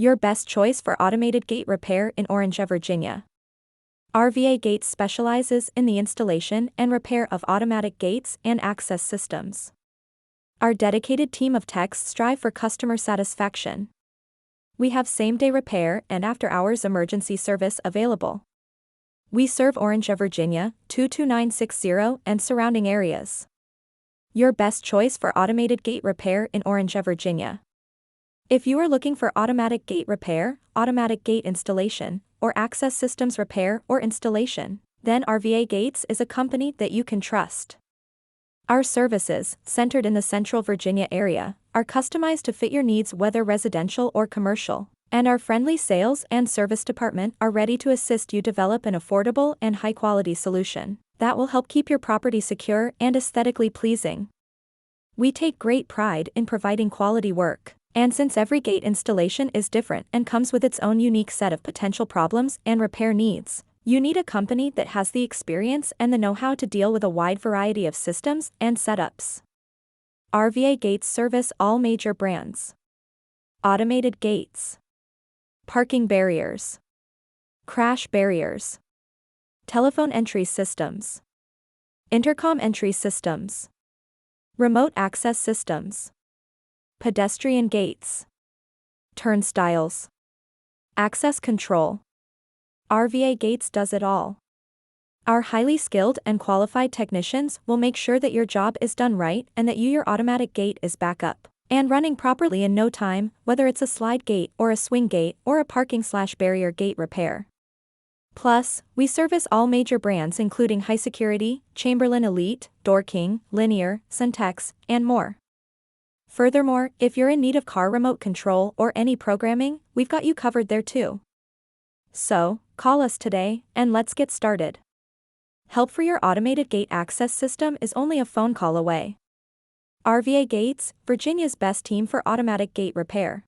Your best choice for automated gate repair in Orange, Virginia. RVA Gates specializes in the installation and repair of automatic gates and access systems. Our dedicated team of techs strive for customer satisfaction. We have same-day repair and after-hours emergency service available. We serve Orange, Virginia, 22960 and surrounding areas. Your best choice for automated gate repair in Orange, Virginia. If you are looking for automatic gate repair, automatic gate installation, or access systems repair or installation, then RVA Gates is a company that you can trust. Our services, centered in the Central Virginia area, are customized to fit your needs whether residential or commercial, and our friendly sales and service department are ready to assist you develop an affordable and high-quality solution that will help keep your property secure and aesthetically pleasing. We take great pride in providing quality work. And since every gate installation is different and comes with its own unique set of potential problems and repair needs, you need a company that has the experience and the know-how to deal with a wide variety of systems and setups. RVA Gates service all major brands. Automated gates. Parking barriers. Crash barriers. Telephone entry systems. Intercom entry systems. Remote access systems. Pedestrian gates. Turnstiles. Access control. RVA Gates does it all. Our highly skilled and qualified technicians will make sure that your job is done right and that your automatic gate is back up and running properly in no time, whether it's a slide gate or a swing gate or a parking/barrier gate repair. Plus, we service all major brands including High Security, Chamberlain Elite, Door King, Linear, Syntex, and more. Furthermore, if you're in need of car remote control or any programming, we've got you covered there too. So, call us today, and let's get started. Help for your automated gate access system is only a phone call away. RVA Gates, Virginia's best team for automatic gate repair.